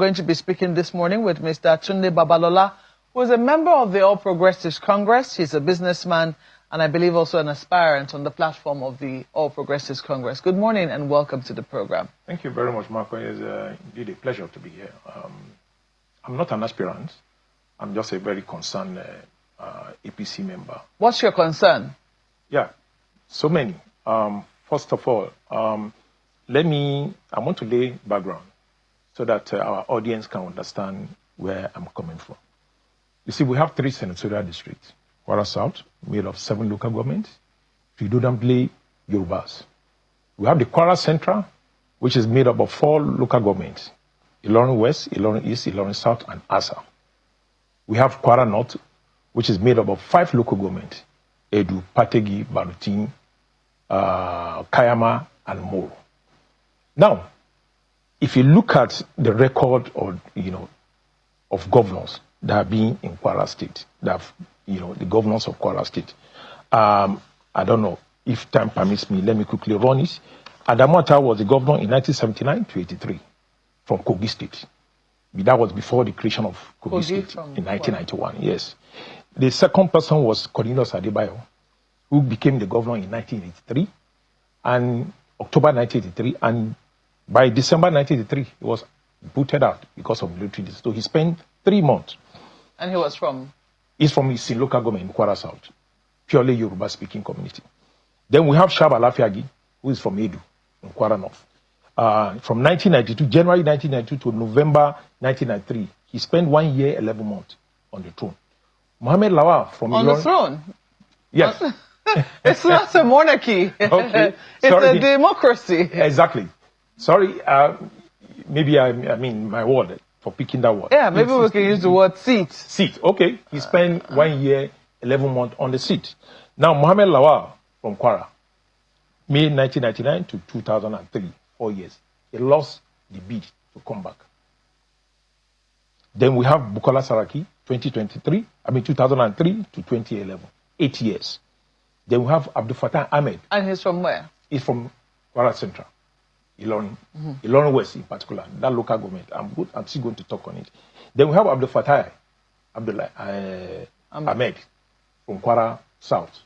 Going to be speaking this morning with Mr. Tunde Bababola, who is a member of the All Progressives Congress. He's a businessman and I believe also an aspirant on the platform of the All Progressives Congress. Good morning and welcome to the program. Thank you very much, Marco. It's indeed a pleasure to be here. I'm not an aspirant. I'm just a very concerned APC member. What's your concern? Yeah, so many. First of all, I want to lay background so that our audience can understand where I'm coming from. You see, we have 3 senatorial districts. Kwara South, made of 7 local governments, predominantly Yorubas. We have the Kwara Central, which is made up of 4 local governments, Ilorin West, Ilorin East, Ilorin South, and Asa. We have Kwara North, which is made up of 5 local governments, Edu, Pategi, Barutin, Kayama, and Moro. Now, if you look at the record of governors that have been in Kwara State, the governors of Kwara State, I don't know if time permits me, let me quickly run it. Adamata was the governor in 1979 to 83 from Kogi State. That was before the creation of Kogi State in 1991, yes. The second person was Cornelius Adebayo, who became the governor in 1983 and October 1983, and by December 1983, he was booted out because of military distress. So he spent 3 months. And he was from? He's from his local government in Kwara South, purely Yoruba-speaking community. Then we have Shaba Lafiagi, who is from Edu, in Kwara North. From 1992, January 1992 to November 1993, he spent 1 year, 11 months on the throne. Mohammed Lawal from On the throne? Yes. It's not a monarchy. Okay. It's a democracy. Exactly. Sorry, maybe I mean my word for picking that word. Yeah, maybe we can use the word seat. Seat, okay. He spent 1 year, 11 months on the seat. Now, Mohammed Lawal from Kwara, May 1999 to 2003, 4 years. He lost the bid to come back. Then we have Bukola Saraki, 2003 to 2011, 8 years. Then we have Abdul Fattah Ahmed. And he's from where? He's from Kwara Central. Ilorin, Ilorin West in particular, that local government. I'm still going to talk on it. Then we have Abdul Fattah Ahmed from Kwara South,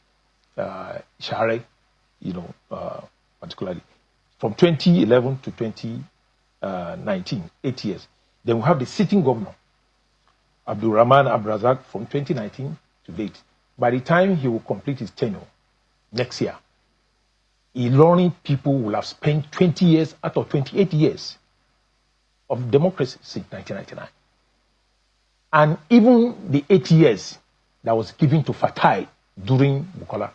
Share, particularly from 2011 to 2019, 8 years. Then we have the sitting governor, Abdul Rahman Abrazak, from 2019 to date. By the time he will complete his tenure next year, Ilorin people will have spent 20 years out of 28 years of democracy since 1999. And even the 8 years that was given to Fatai during Bukola.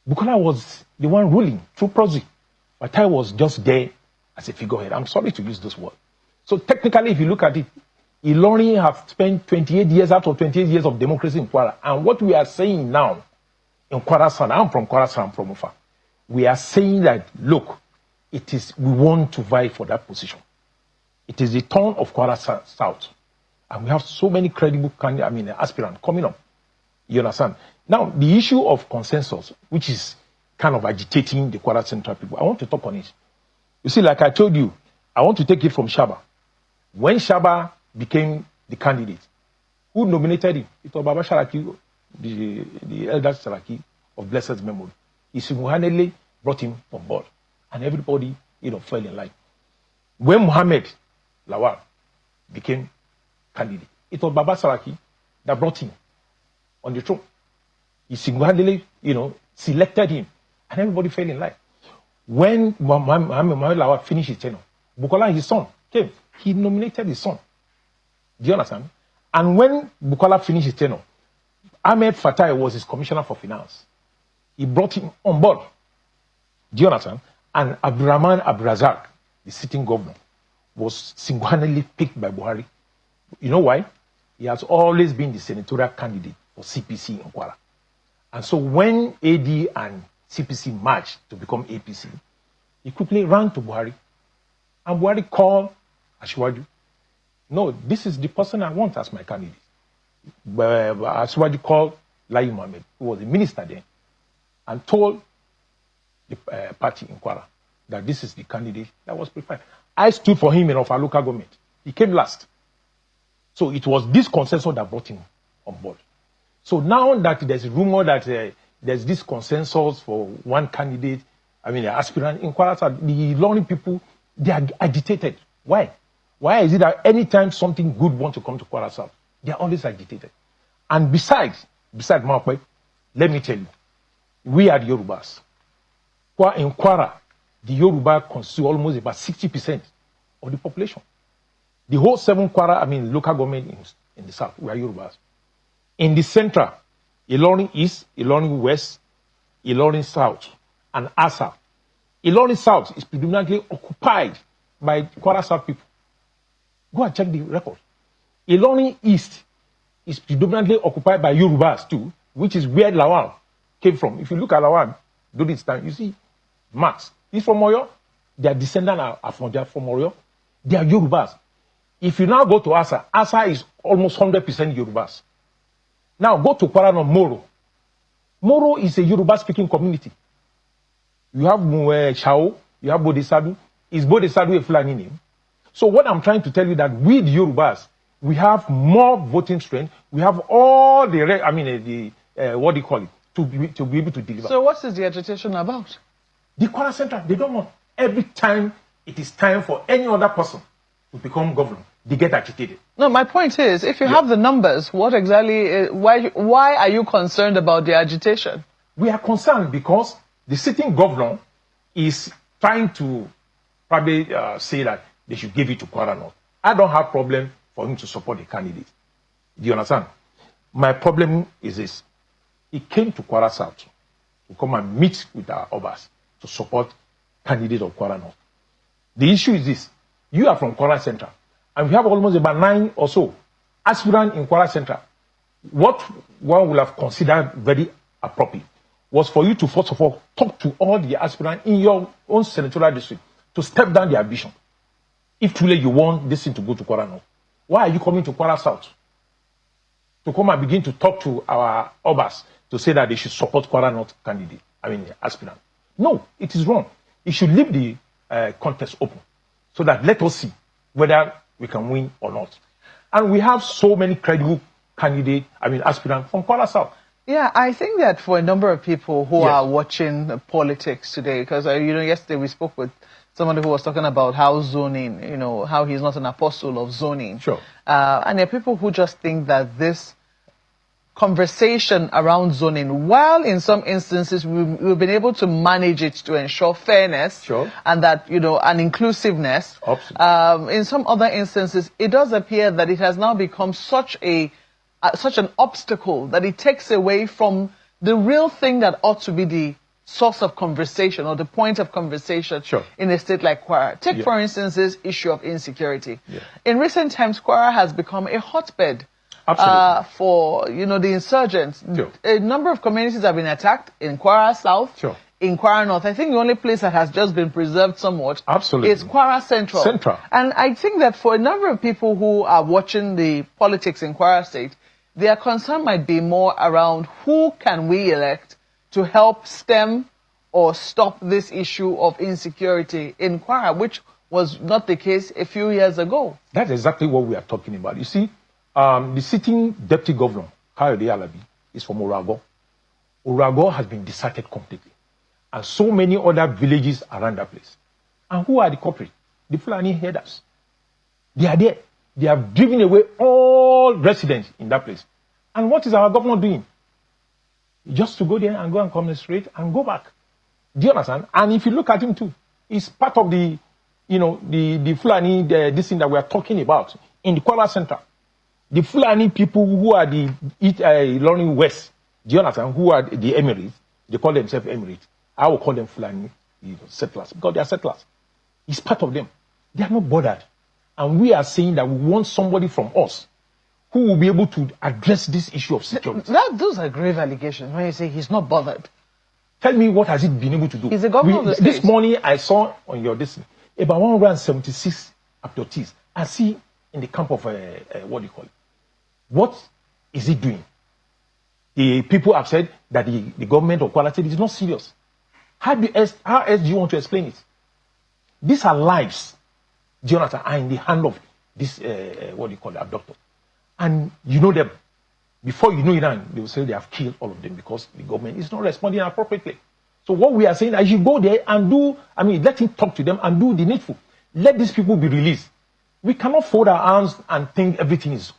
Bukola was the one ruling through proxy. Fatai was just there as a figurehead. I'm sorry to use this word. So technically, if you look at it, Ilorin have spent 28 years out of 28 years of democracy in Kwara. And what we are saying now in Kwara South, I'm from Kwara South, I'm from Ufa. We are saying that, look, we want to vie for that position. It is the turn of Kwara South. And we have so many credible aspirants coming up. You understand? Now, the issue of consensus, which is kind of agitating the Kwara Central people, I want to talk on it. You see, like I told you, I want to take it from Shaba. When Shaba became the candidate, who nominated him? It was Baba Sharaki, the elder Sharaki of blessed memory. He single-handedly brought him on board. And everybody, fell in line. When Mohammed Lawal became candidate, it was Baba Saraki that brought him on the throne. He single-handedly, selected him. And everybody fell in line. When Mohammed Lawal finished his tenure, Bukola, his son, came. He nominated his son. Do you understand? And when Bukola finished his tenure, Ahmed Fatai was his commissioner for finance. He brought him on board. Do you understand? And Abdurrahman Abrazak, the sitting governor, was single-handedly picked by Buhari. You know why? He has always been the senatorial candidate for CPC in Kwara. And so when AD and CPC merged to become APC, he quickly ran to Buhari. And Buhari called Ashwaju. No, this is the person I want as my candidate. Ashwaju called Lai Mohammed, who was the minister then, and told the party in Kwara that this is the candidate that was preferred. I stood for him in our local government. He came last. So it was this consensus that brought him on board. So now that there's a rumor that there's this consensus for one candidate, I mean, the aspirant in Kwara South, the learning people, they are agitated. Why? Why is it that anytime something good wants to come to Kwara South, they are always agitated? And besides Mapwe, let me tell you, we are the Yorubas. In Kwara, the Yoruba constitute almost about 60% of the population. The whole 7 Kwara, local government in the south, we are Yorubas. In the central, Ilorin East, Ilorin West, Ilorin South, and Asa. Ilorin South is predominantly occupied by Kwara South people. Go and check the record. Ilorin East is predominantly occupied by Yorubas too, which is where Lawal came from. If you look at Lawal during this time, you see Max. He's from Oyo. Their descendants are from Oyo. They are Yorubas. If you now go to Asa, Asa is almost 100% Yorubas. Now go to Kwara no Moro. Moro is a Yoruba-speaking community. You have Chao, you have Bodesadu. Is Bodesadu a Fulani name? So what I'm trying to tell you that with Yorubas, we have more voting strength. We have all the what do you call it, to be able to deliver. So what is the agitation about? The Kwara Central, they don't want. Every time it is time for any other person to become governor, they get agitated. No, my point is, if you have the numbers, what exactly, why are you concerned about the agitation? We are concerned because the sitting governor is trying to probably say that they should give it to Kwara North. I don't have problem for him to support the candidate. Do you understand? My problem is this. He came to Kwara South to come and meet with our Obas to support candidate of Kwara North. The issue is this. You are from Kwara Central, and we have almost about 9 or so aspirants in Kwara Central. What one would have considered very appropriate was for you to, first of all, talk to all the aspirants in your own senatorial district to step down their ambition. If truly you want this thing to go to Kwara North, why are you coming to Kwara South? To come and begin to talk to our Obas to say that they should support Kwara North candidate, aspirant. No, it is wrong. You should leave the contest open so that let us see whether we can win or not. And we have so many credible candidates, aspirants from Kwara South. Yeah, I think that for a number of people who are watching politics today, because, yesterday we spoke with somebody who was talking about how zoning, how he's not an apostle of zoning. Sure. And there are people who just think that this conversation around zoning, while in some instances we've been able to manage it to ensure fairness, sure, and that, and inclusiveness, in some other instances, it does appear that it has now become such an obstacle that it takes away from the real thing that ought to be the source of conversation or the point of conversation in a state like Kwara. Take, for instance, this issue of insecurity. In recent times, Kwara has become a hotbed for, the insurgents. A number of communities have been attacked in Kwara South, in Kwara North. I think the only place that has just been preserved somewhat is Kwara Central. And I think that for a number of people who are watching the politics in Kwara State, their concern might be more around who can we elect to help stem or stop this issue of insecurity in Kwara, which was not the case a few years ago. That's exactly what we are talking about. You see, the sitting deputy governor, Kayode Alabi, is from Orago. Orago has been deserted completely. And so many other villages around that place. And who are the culprits? The Fulani herders. They are there. They have driven away all residents in that place. And what is our governor doing? Just to go there and go and commiserate and go back. Do you understand? And if you look at him too, he's part of the Fulani, this thing that we are talking about in the Kwara Center. The Fulani people who are the Ilorin West, do you understand? Who are the Emirates? They call themselves Emirates. I will call them Fulani settlers because they are settlers. He's part of them. They are not bothered. And we are saying that we want somebody from us who will be able to address this issue of security. Those are grave allegations when you say he's not bothered. Tell me, what has he been able to do? He's the governor of the state. This morning I saw on your list about 176 abductees. I see in the camp of, what do you call it? What is he doing? The people have said that the government of Kwara State is not serious. How else do you want to explain it? These are lives, Jonathan, are in the hand of this, what do you call it, abductor. And you know them. Before you know it, they will say they have killed all of them because the government is not responding appropriately. So what we are saying, I should go there and let him talk to them and do the needful. Let these people be released. We cannot fold our arms and think everything is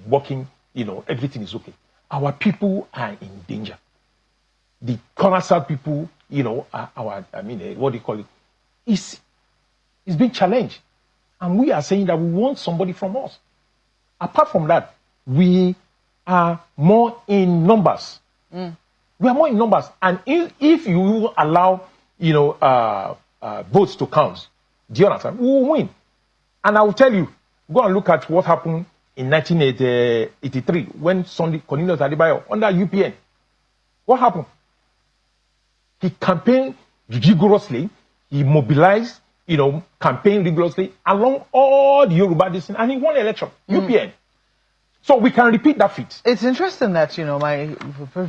working, everything is okay. Our people are in danger. The Kwara South people, what do you call it, is being challenged. And we are saying that we want somebody from us. Apart from that, we are more in numbers. We are more in numbers. And if you allow, votes to count, do you understand? We will win. And I will tell you, go and look at what happened in 1983 when Cornelius Adebayo under UPN. What happened? He campaigned rigorously. He mobilized, campaigned rigorously along all the Yoruba districts, and he won the election. UPN. So we can repeat that feat. It's interesting that, my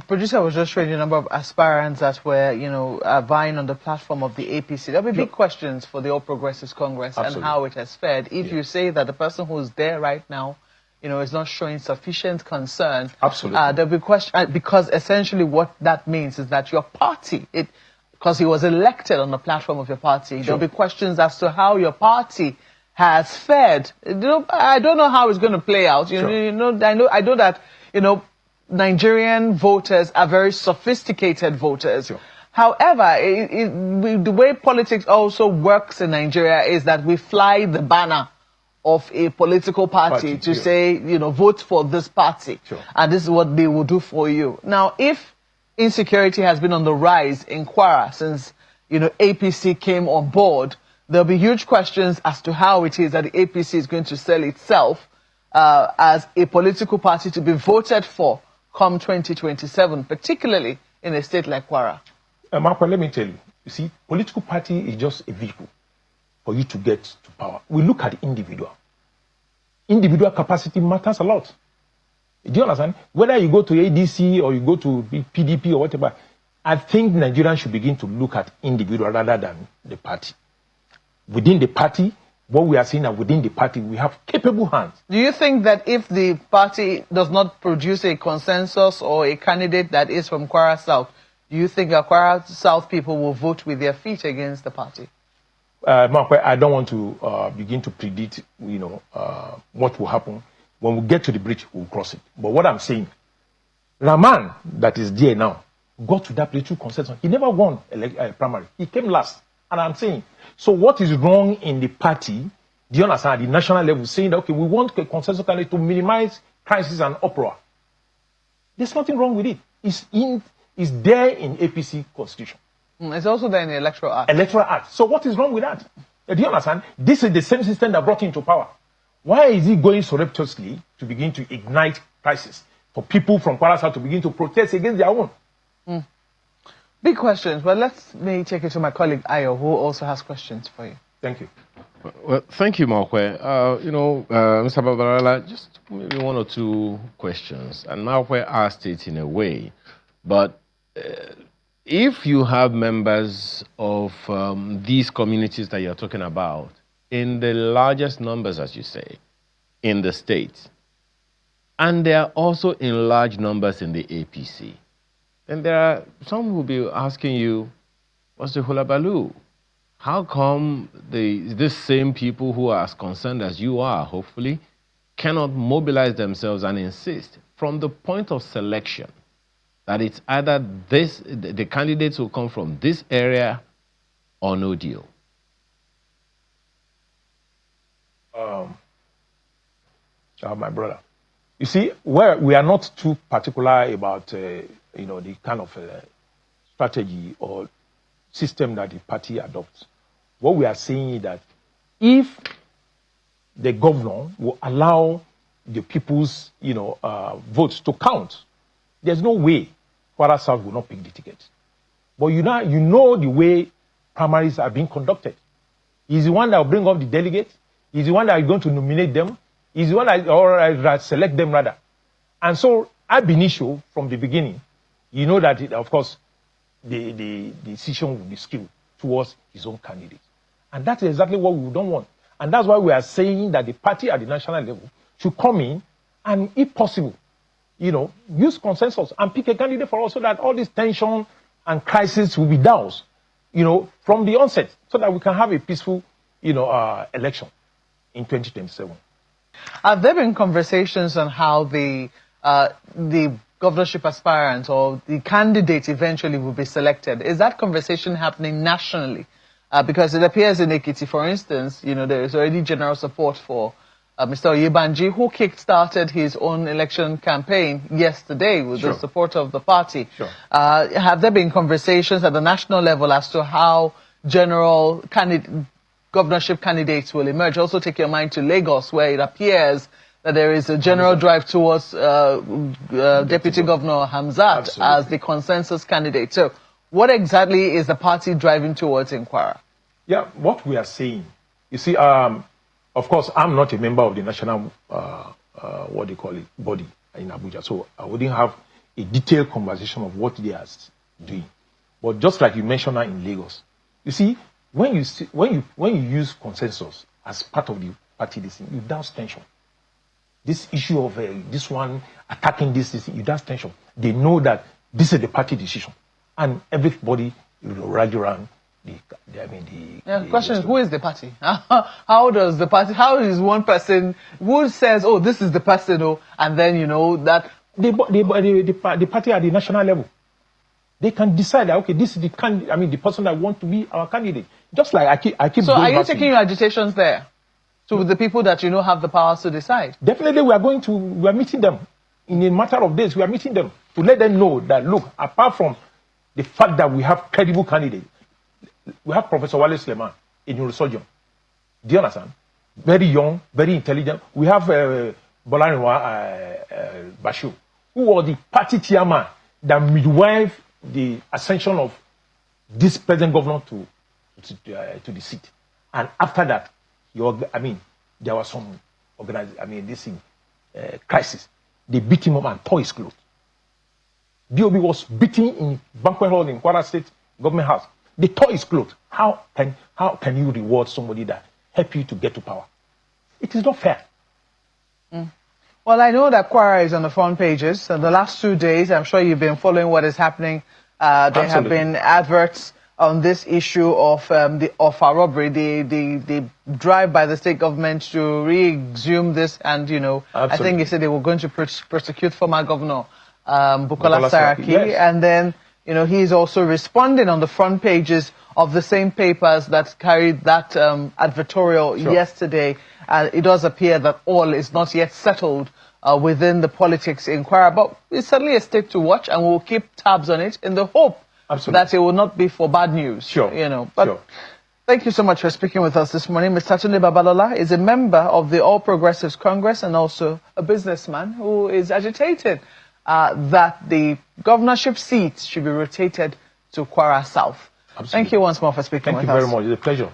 producer was just showing a number of aspirants that were, vying on the platform of the APC. There'll be big questions for the All Progressives Congress and how it has fared. If you say that the person who's there right now, is not showing sufficient concern. Absolutely. There'll be questions, because essentially what that means is that your party, because he was elected on the platform of your party, there'll be questions as to how your party has fared. I don't know how it's going to play out. I know that Nigerian voters are very sophisticated voters. However, the way politics also works in Nigeria is that we fly the banner of a political party to say, vote for this party, and this is what they will do for you. Now, if insecurity has been on the rise in Kwara since APC came on board, there'll be huge questions as to how it is that the APC is going to sell itself as a political party to be voted for come 2027, particularly in a state like Kwara. Marco, let me tell you. You see, political party is just a vehicle for you to get to power. We look at the individual. Individual capacity matters a lot. Do you understand? Whether you go to ADC or you go to PDP or whatever, I think Nigerians should begin to look at individual rather than the party. Within the party, what we are seeing is within the party, we have capable hands. Do you think that if the party does not produce a consensus or a candidate that is from Kwara South, do you think that Kwara South people will vote with their feet against the party? Mark, I don't want to begin to predict, what will happen. When we get to the bridge, we'll cross it. But what I'm saying, Rahman, that is there now, got to that political consensus. He never won a primary. He came last. And I'm saying, so what is wrong in the party, do you understand, at the national level, saying that, okay, we want a consensus candidate to minimize crisis and uproar. There's nothing wrong with it. It's there in APC constitution. It's also there in the Electoral Act. Electoral Act. So what is wrong with that? Do you understand? This is the same system that brought him to power. Why is he going surreptitiously to begin to ignite crisis for people from Kwara South to begin to protest against their own? Big questions, but let me take it to my colleague Ayo, who also has questions for you. Thank you. Well, thank you, Markwe. Mr. Bababola, just maybe one or two questions. And Markwe asked it in a way, but if you have members of these communities that you're talking about in the largest numbers, as you say, in the state, and they are also in large numbers in the APC, then there are some who will be asking you, what's the hullabaloo? How come these same people who are as concerned as you are, hopefully, cannot mobilize themselves and insist from the point of selection that it's either the candidates will come from this area or no deal? My brother, you see, we are not too particular about the kind of strategy or system that the party adopts. What we are saying is that if the governor will allow the people's votes to count, there's no way Kwara South will not pick the ticket. But you know the way primaries are being conducted. He's the one that will bring up the delegates. He's the one that is going to nominate them. He's the one that select them rather. And so ab initio, from the beginning, you know that of course the decision will be skewed towards his own candidate. And that's exactly what we don't want. And that's why we are saying that the party at the national level should come in and, if possible, use consensus and pick a candidate for us so that all this tension and crisis will be doused, from the onset, so that we can have a peaceful, election in 2027. Have there been conversations on how the governorship aspirant or the candidate eventually will be selected? Is that conversation happening nationally? Because it appears in Ekiti, for instance, there is already general support for Mr. Oyebanji, who kick-started his own election campaign yesterday with the support of the party. Have there been conversations at the national level as to how general governorship candidates will emerge? Also take your mind to Lagos, where it appears that there is a general drive towards Deputy Governor Hamzat as the consensus candidate. So what exactly is the party driving towards in Kwara? Yeah, what we are saying, you see, of course, I'm not a member of the national, body in Abuja, so I wouldn't have a detailed conversation of what they are doing. But just like you mentioned now in Lagos, you see, when you use consensus as part of the party, you douse tension. This issue of this one attacking this, you douse tension. They know that this is the party decision, and everybody will rally around. The question is, who is the party? How does the party? How is one person who says, "Oh, this is the person," and then that the party at the national level, they can decide that okay, this is the the person that want to be our candidate. Just like I keep. So, are you taking your agitations there to the people that have the powers to decide? Definitely, we are meeting them in a matter of days. We are meeting them to let them know that look, apart from the fact that we have credible candidates. We have Professor Wale Suleiman, a neurosurgeon. Do you understand? Very young, very intelligent. We have Bolarinwa Bashir, who was the party chairman that midwife the ascension of this present governor to the seat. And after that, there was some crisis. They beat him up and tore his clothes. BOB was beaten in Banquet Hall in Kwara State Government House. They tore his clothes. How can you reward somebody that helped you to get to power? It is not fair. Well, I know that Kwara is on the front pages. And the last 2 days, I'm sure you've been following what is happening. There have been adverts on this issue of our robbery, the drive by the state government to re-exhume this. And, I think you said they were going to prosecute former Governor Bukola Saraki. Yes. And then, he is also responding on the front pages of the same papers that carried that advertorial yesterday. It does appear that all is not yet settled within the politics in Kwara, but it's certainly a state to watch, and we'll keep tabs on it in the hope that it will not be for bad news. Thank you so much for speaking with us this morning. Mr. Tunde Babalola is a member of the All Progressives Congress and also a businessman who is agitated that the governorship seat should be rotated to Kwara South. Absolutely. Thank you once more for speaking with us. Thank you very much. It's a pleasure.